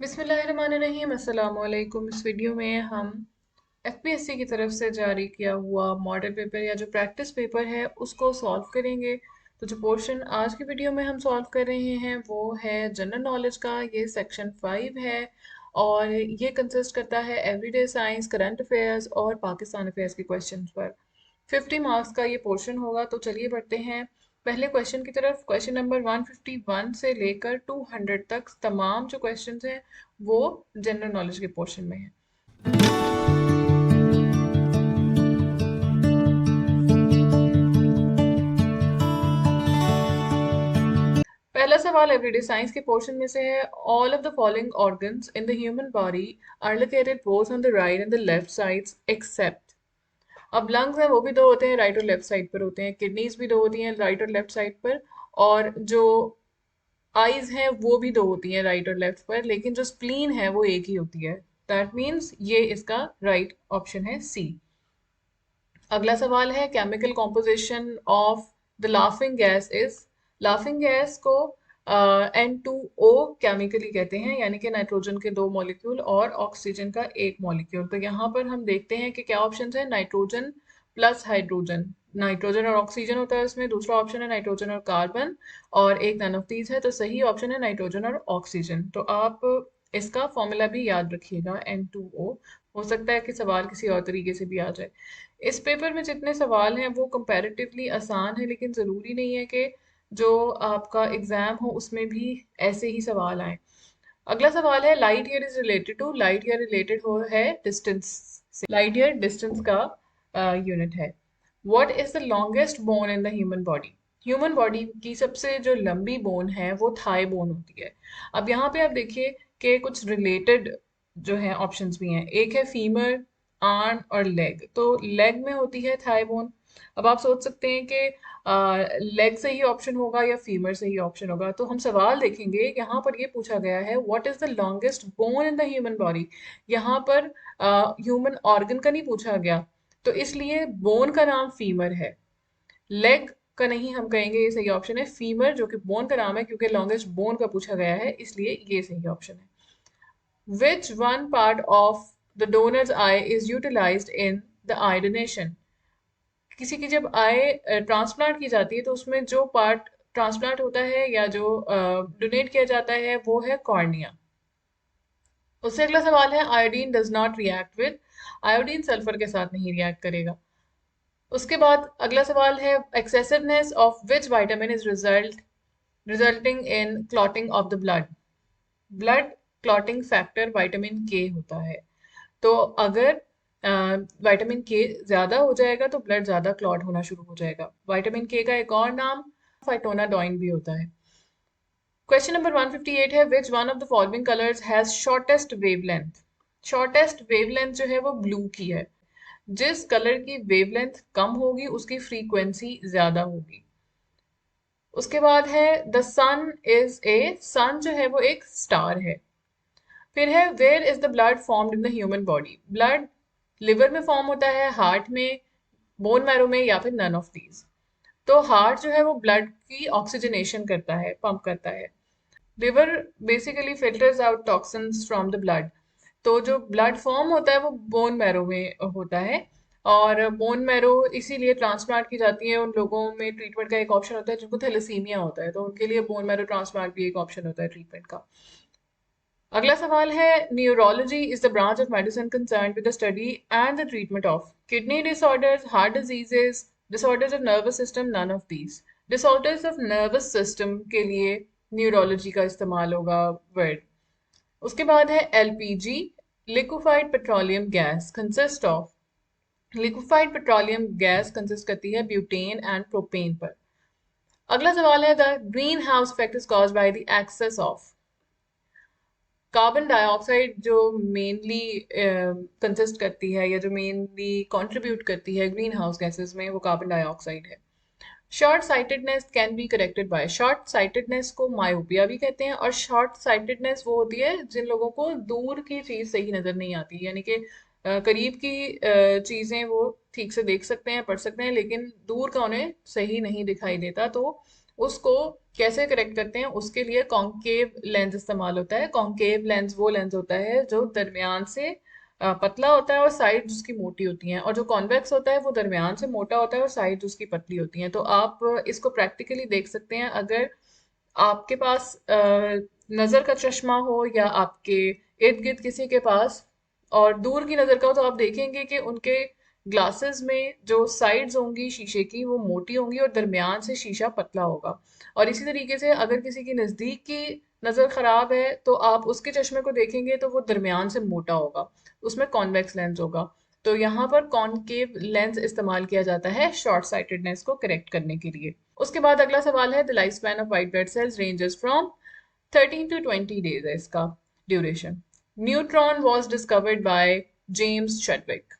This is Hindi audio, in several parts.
बिस्मिल्लाहिर्रहमानिर्रहीम अस्सलाम वालेकुम। इस वीडियो में हम एफपीएससी की तरफ से जारी किया हुआ मॉडल पेपर या जो प्रैक्टिस पेपर है उसको सॉल्व करेंगे। तो जो पोर्शन आज की वीडियो में हम सॉल्व कर रहे हैं वो है जनरल नॉलेज का। ये सेक्शन 5 है और ये कंसिस्ट करता है एवरीडे साइंस, करंट अफेयर्स और पाकिस्तान अफेयर्स के क्वेश्चन पर। 50 मार्क्स का ये पोर्शन होगा। तो चलिए बढ़ते हैं पहले क्वेश्चन की तरफ। क्वेश्चन नंबर 151 से लेकर 200 तक तमाम जो क्वेश्चंस हैं वो जनरल नॉलेज के पोर्शन में है। पहला सवाल एवरीडे साइंस के पोर्शन में से है। All of the following organs in the human body are located both on the right and the left sides except. अब लंग्स हैं वो भी दो होते हैं, राइट और लेफ्ट साइड पर होते हैं। किडनीज भी दो होती हैं, राइट और लेफ्ट साइड पर। और जो आईज हैं वो भी दो होती हैं, राइट और लेफ्ट पर, लेकिन जो स्प्लीन है वो एक ही होती है। दैट मीन्स ये इसका राइट ऑप्शन है सी। अगला सवाल है chemical composition of the laughing gas is. Laughing gas को N2O केमिकली कहते हैं, यानी कि नाइट्रोजन के दो मॉलिक्यूल और ऑक्सीजन का एक मॉलिक्यूल। तो यहाँ पर हम देखते हैं कि क्या ऑप्शन है। नाइट्रोजन प्लस हाइड्रोजन, नाइट्रोजन और ऑक्सीजन होता है इसमें। दूसरा ऑप्शन है नाइट्रोजन और कार्बन, और एक नन ऑफ दीज है। तो सही ऑप्शन है नाइट्रोजन और ऑक्सीजन। तो आप इसका फॉर्मूला भी याद रखिएगा, N2O। हो सकता है कि सवाल किसी और तरीके से भी आ जाए। इस पेपर में जितने सवाल हैं वो कंपैरेटिवली आसान है, लेकिन ज़रूरी नहीं है कि जो आपका एग्ज़ाम हो उसमें भी ऐसे ही सवाल आए। अगला सवाल है light year is related to. Light year related हो है डिस्टेंस से। लाइट ईयर डिस्टेंस का यूनिट है। What is the longest bone in the human body. Human body की सबसे जो लंबी बोन है वो थाई बोन होती है। अब यहाँ पे आप देखिए कि कुछ रिलेटेड जो है ऑप्शंस भी हैं। एक है फीमर, आर्म और लेग। तो लेग में होती है थाई बोन। अब आप सोच सकते हैं कि लेग से ही ऑप्शन होगा या फीमर से ही ऑप्शन होगा। तो हम सवाल देखेंगे, यहाँ पर ये पूछा गया है what is the longest bone in the human body. यहाँ पर ह्यूमन ऑर्गन का नहीं पूछा गया, तो इसलिए बोन का नाम फीमर है। लेग का नहीं हम कहेंगे, ये सही ऑप्शन है फीमर, जो कि बोन का नाम है, क्योंकि लॉन्गेस्ट बोन का पूछा गया है इसलिए ये सही ऑप्शन है। Which one part of the donor's eye is utilized in the eye donation? किसी की जब आई ट्रांसप्लांट की जाती है तो उसमें जो पार्ट ट्रांसप्लांट होता है या जो डोनेट किया जाता है वो है कॉर्निया। उससे अगला सवाल है iodine does not react with. Iodine sulphur के साथ नहीं रिएक्ट करेगा। उसके बाद अगला सवाल है excessiveness of which vitamin is resulting in clotting of the blood. Blood clotting factor vitamin K होता है। तो अगर विटामिन के ज़्यादा हो जाएगा तो ब्लड ज़्यादा क्लॉट होना शुरू हो जाएगा। विटामिन के का एक और नाम फाइटोनाडोइन भी होता है। क्वेश्चन नंबर 158 है which one of the following colours has shortest wavelength. Shortest wavelength जो है वो ब्लू की है। जिस कलर की वेवलेंथ कम होगी उसकी फ्रीक्वेंसी ज़्यादा होगी। उसके बाद है द सन इज ए। सन जो है वो एक स्टार है। फिर है where is the blood formed in the human body. Blood liver में फॉर्म होता है, हार्ट में, बोन मैरो में, या फिर नन ऑफ दीज। तो हार्ट जो है वो ब्लड की ऑक्सीजनेशन करता है, पंप करता है। Liver basically filters out toxins from the blood. तो जो ब्लड फॉर्म होता है वो बोन मैरो में होता है। और बोन मैरो इसीलिए ट्रांसप्लांट की जाती है उन लोगों में। ट्रीटमेंट का एक ऑप्शन होता है जिनको थैलेसीमिया होता है, तो उनके लिए बोन मैरो ट्रांसप्लांट भी एक ऑप्शन होता है ट्रीटमेंट का। अगला सवाल है neurology is the branch of medicine concerned with the study and the treatment of kidney disorders, heart diseases, disorders of nervous system, none of these. Disorders of nervous system के लिए न्यूरोलॉजी का इस्तेमाल होगा वर्ड। उसके बाद है LPG, liquefied petroleum gas consist of. Liquefied petroleum gas consist करती है ब्यूटेन एंड प्रोपेन पर। अगला सवाल है the greenhouse effect is caused by the excess of. Carbon dioxide जो मेनली कंसिस्ट करती है या जो मेनली कंट्रीब्यूट करती है ग्रीन हाउस गैसेस में, वो कार्बन डाइऑक्साइड है। Short sightedness can be corrected bye. Short sightedness को मायोपिया भी कहते हैं। और शॉर्ट साइटेडनेस वो होती है जिन लोगों को दूर की चीज़ सही नज़र नहीं आती, यानी कि करीब की चीज़ें वो ठीक से देख सकते हैं, पढ़ सकते हैं, लेकिन दूर का उन्हें सही नहीं दिखाई देता, तो उसको कैसे करेक्ट करते हैं, उसके लिए कॉन्केव लेंस इस्तेमाल होता है। कॉन्केव लेंस वो लेंस होता है जो दरमियान से पतला होता है और साइड उसकी मोटी होती हैं, और जो कॉन्वेक्स होता है वो दरमियान से मोटा होता है और साइड उसकी पतली होती हैं। तो आप इसको प्रैक्टिकली देख सकते हैं। अगर आपके पास नज़र का चश्मा हो या आपके इर्द गिर्द किसी के पास और दूर की नज़र का हो, तो आप देखेंगे कि उनके ग्लासेस में जो साइड्स होंगी शीशे की वो मोटी होंगी और दरमियान से शीशा पतला होगा। और इसी तरीके से अगर किसी की नज़दीक की नज़र ख़राब है तो आप उसके चश्मे को देखेंगे तो वो दरमियान से मोटा होगा, उसमें कॉन्वेक्स लेंस होगा। तो यहाँ पर कॉनकेव लेंस इस्तेमाल किया जाता है शॉर्ट साइटेडनेस को करेक्ट करने के लिए। उसके बाद अगला सवाल है, the life span of white blood cells ranges from 13 to 20 days है इसका duration. Neutron was discovered by James Chadwick.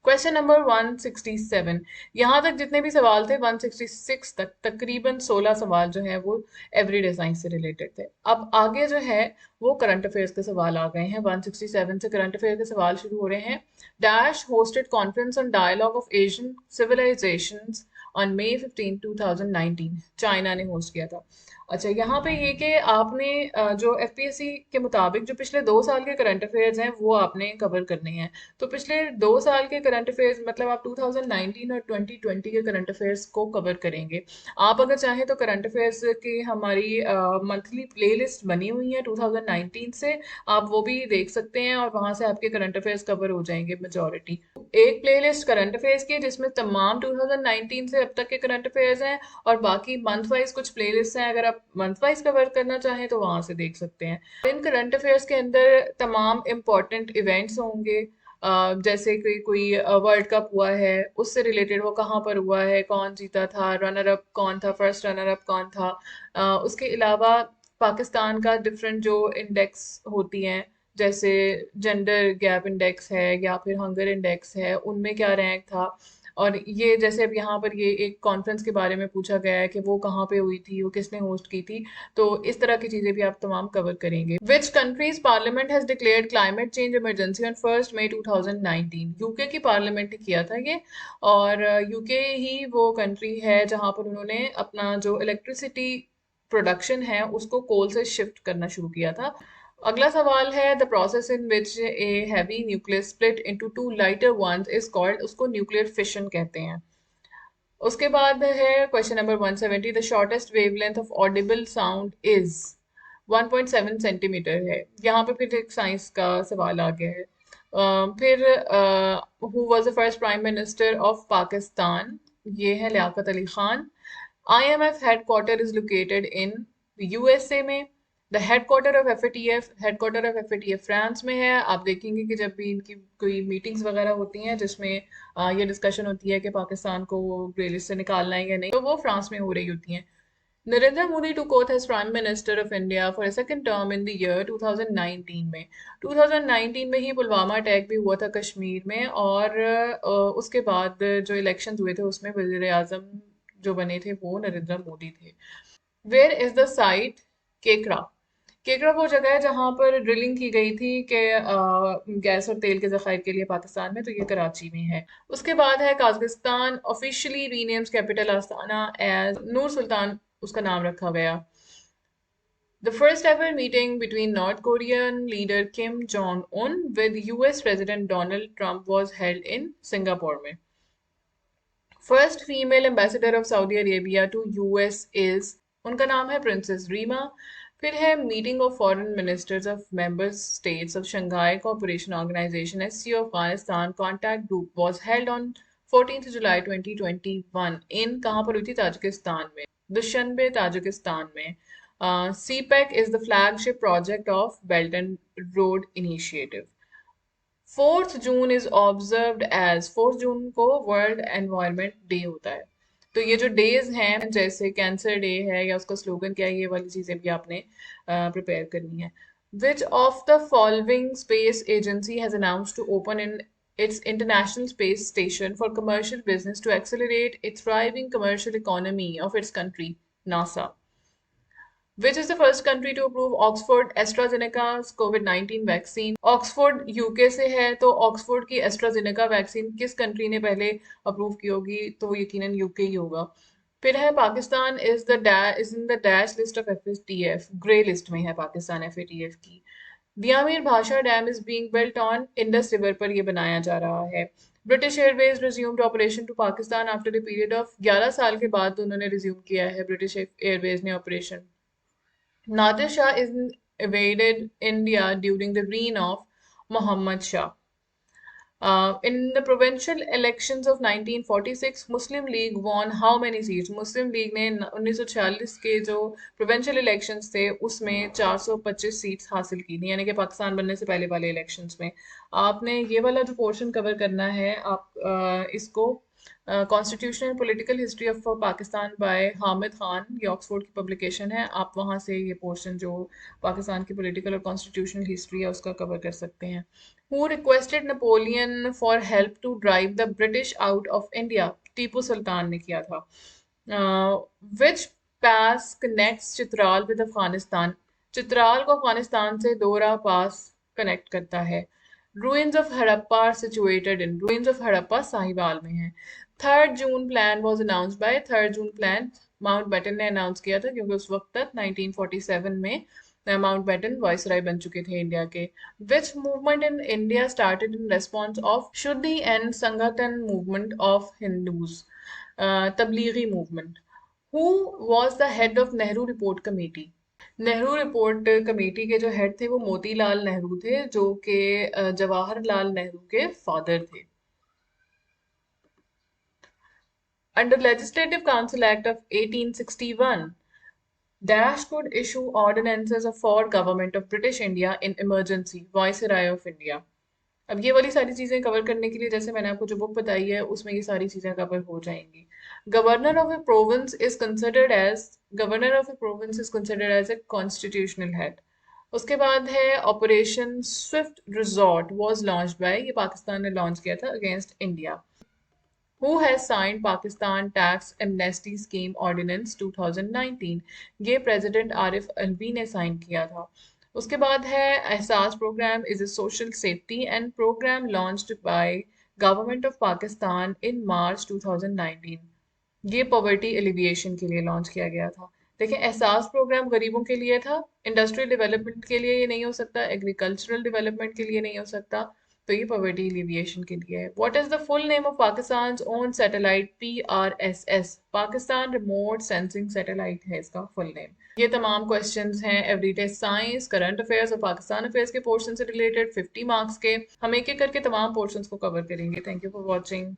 Question number 167। यहाँ तक जितने भी सवाल थे 166 तक तकरीबन 16 सवाल जो है वो एवरीडे साइंस से रिलेटेड थे। अब आगे जो है वो करंट अफेयर्स के सवाल आ गए हैं। 167 से करंट अफेयर के सवाल शुरू हो रहे हैं। Dash hosted conference on dialogue of Asian civilisations on May 15, 2019। China ने होस्ट किया था। अच्छा, यहाँ पे ये कि आपने जो एफपीएससी के मुताबिक जो पिछले 2 साल के करंट अफेयर्स हैं वो आपने कवर करने हैं। तो पिछले 2 साल के करंट अफेयर्स मतलब आप 2019 और 2020 के करंट अफेयर्स को कवर करेंगे। आप अगर चाहें तो करंट अफेयर्स की हमारी मंथली प्लेलिस्ट बनी हुई है 2019 से, आप वो भी देख सकते हैं और वहां से आपके करंट अफेयर्स कवर हो जाएंगे मेजोरिटी। एक प्लेलिस्ट करंट अफेयर्स की है जिसमें तमाम 2019 से अब तक के करंट अफेयर्स हैं, और बाकी मंथ वाइज कुछ प्लेलिस्ट हैं। अगर आप मंथ वाइज कवर करना चाहें तो वहां से देख सकते हैं। इन करंट अफेयर्स के अंदर तमाम इम्पोर्टेंट इवेंट्स होंगे, जैसे कि कोई वर्ल्ड कप हुआ है उससे रिलेटेड, वो कहाँ पर हुआ है, कौन जीता था, रनर अप कौन था, फर्स्ट रनर अप कौन था। उसके अलावा पाकिस्तान का डिफरेंट जो इंडेक्स होती हैं, जैसे जेंडर गैप इंडेक्स है या फिर हंगर इंडेक्स है, उनमें क्या रैंक था। और ये जैसे अब यहाँ पर ये एक कॉन्फ्रेंस के बारे में पूछा गया है कि वो कहाँ पे हुई थी, वो किसने होस्ट की थी। तो इस तरह की चीजें भी आप तमाम कवर करेंगे। Which countries parliament has declared climate change emergency on 1 May 2019। UK की पार्लियामेंट ने किया था ये, और यूके ही वो कंट्री है जहाँ पर उन्होंने अपना जो इलेक्ट्रिसिटी प्रोडक्शन है उसको कोल से शिफ्ट करना शुरू किया था। अगला सवाल है, the process in which a heavy nucleus split into two lighter ones is called, उसको न्यूक्लियर फिशन कहते हैं। उसके बाद है question number 170, the shortest wavelength of audible sound is 1.7 centimetre है। यहाँ पे फिर एक साइंस का सवाल आ गया है। फिर who was the first prime minister of Pakistan, ये है Liaquat Ali Khan. IMF headquarter is located in USA में। The headquarter of FATF France में है। आप देखेंगे कि जब भी इनकी कोई मीटिंग्स वगैरह होती हैं जिसमें ये डिस्कशन होती है कि पाकिस्तान को ग्रे लिस्ट से निकालना है या नहीं, तो वो फ्रांस में हो रही होती हैं। Narendra Modi took oath as prime minister of India for a second term in the year 2019 में। 2019 में ही पुलवामा अटैक भी हुआ था कश्मीर में, और उसके बाद जो इलेक्शन हुए थे उसमें वजीर आजम जो बने थे वो नरेंद्र मोदी थे। वेयर इज द साइट केकरा? केकरा वो जगह है जहां पर ड्रिलिंग की गई थी कि गैस और तेल के जखायर के लिए पाकिस्तान में, तो ये कराची में है। उसके बाद है काजाकिस्तान ऑफिशियली रीनेम्स कैपिटल आस्ताना एज नूर सुल्तान, उसका नाम रखा गया। The first ever meeting between North Korean leader Kim Jong-un with US President Donald Trump was held in Singapore में। First female ambassador of Saudi Arabia to US is, उनका नाम है प्रिंसेस रीमा। फिर है meeting of foreign ministers of member states of Shanghai Cooperation Organisation SCO Afghanistan contact group was held on 14 July 2021 in, कहाँ पर हुई थी, ताजिकिस्तान में, दुशनबे ताजिकिस्तान में। CPEC is the flagship project of Belt and Road Initiative. 4 June is observed as, 4 जून को वर्ल्ड एनवायरनमेंट डे होता है। तो ये जो डेज हैं जैसे कैंसर डे है या उसका स्लोगन क्या है, ये वाली चीजें भी आपने प्रिपेयर करनी है। Which of the following space agency has announced to open in its international space station for commercial business to accelerate its thriving commercial economy of its country, NASA? Which is the first country to approve Oxford AstraZeneca's COVID-19 vaccine? Oxford UK से है, तो ऑक्सफोर्ड की एस्ट्राजेनेका वैक्सीन किस कंट्री ने पहले अप्रूव की होगी, तो यकीनन यूके ही होगा। फिर है Pakistan is in the dash list of FATF, grey list में है पाकिस्तान FATF की। Diamer Bhasha dam is being built on Indus river पर ये बनाया जा रहा है। British Airways resumed operation to Pakistan after a period of 11 साल के बाद उन्होंने रिज्यूम किया है ब्रिटिश एयरवेज ने operation. Nadir Shah is invaded India during the reign of Muhammad Shah. In the provincial elections of 1946, Muslim League won how many seats? Muslim league ने 1946 के जो प्रोविंशियल इलेक्शंस थे उसमें 425 सीट्स हासिल की थी, यानी कि पाकिस्तान बनने से पहले वाले इलेक्शंस में। आपने ये वाला जो पोर्शन कवर करना है, आप इसको constitutional and political history of Pakistan by Hamid Khan, ये ऑक्सफोर्ड की पब्लिकेशन है, आप वहाँ से ये पोर्शन जो पाकिस्तान की पॉलिटिकल और कॉन्स्टिट्यूशनल हिस्ट्री है उसका कवर कर सकते हैं। Who requested Napoleon for help to drive the British out of India? Tipu Sultan ने किया था। Which pass connects Chitral with Afghanistan? Chitral को अफगानिस्तान से दोरा पास कनेक्ट करता है। Ruins of Harappa are situated in, ruins of Harappa Sahiwal में है। 3rd June plan was announced by, 3rd June plan Mountbatten ने अनाउंस किया था, क्योंकि उस वक्त तक 1947 में माउंट बैटन वाइसराय बन चुके थे इंडिया के। विच movement in India started in response of शुद्धि एंड संगठन movement of Hindus? Tablighi movement. Who was the head of Nehru report committee? Nehru report committee के जो हेड थे वो मोतीलाल नेहरू थे, जो कि जवाहरलाल नेहरू के फादर थे। Under Legislative Council Act of 1861, Dash could issue ordinances for government of British India in emergency, Viceroy of India। अब ये वाली सारी चीजें कवर करने के लिए, जैसे मैंने आपको जो बुक बताई है उसमें ये सारी चीजें कवर हो जाएंगी। Governor of a province is considered as, governor of a province is considered as a constitutional head. उसके बाद है operation Swift Retort was launch by, ये पाकिस्तान ने लॉन्च किया था against India. Who has signed Pakistan Tax Amnesty Scheme Ordinance 2019? ये प्रेसिडेंट आरिफ अलवी ने साइन किया था। उसके बाद है Ehsaas program is a social safety and program launched by government of Pakistan in March 2019। ये पॉवर्टी एलिविएशन के लिए लॉन्च किया गया था। देखिए, एहसास प्रोग्राम गरीबों के लिए था, इंडस्ट्रियल डेवलपमेंट के लिए ये नहीं हो सकता, एग्रीकल्चरल डेवलपमेंट के लिए नहीं हो सकता, तो ये पॉवर्टी एलिविएशन के लिए है। What is the full name of Pakistan own satellite PRSS? Pakistan remote sensing satellite है इसका फुल नेम। ये तमाम क्वेश्चंस हैं एवरीडे साइंस, करंट अफेयर्स और पाकिस्तान अफेयर्स के पोर्शन से रिलेटेड 50 मार्क्स के। हम एक एक करके तमाम पोर्शंस को कवर करेंगे। Thank you for watching.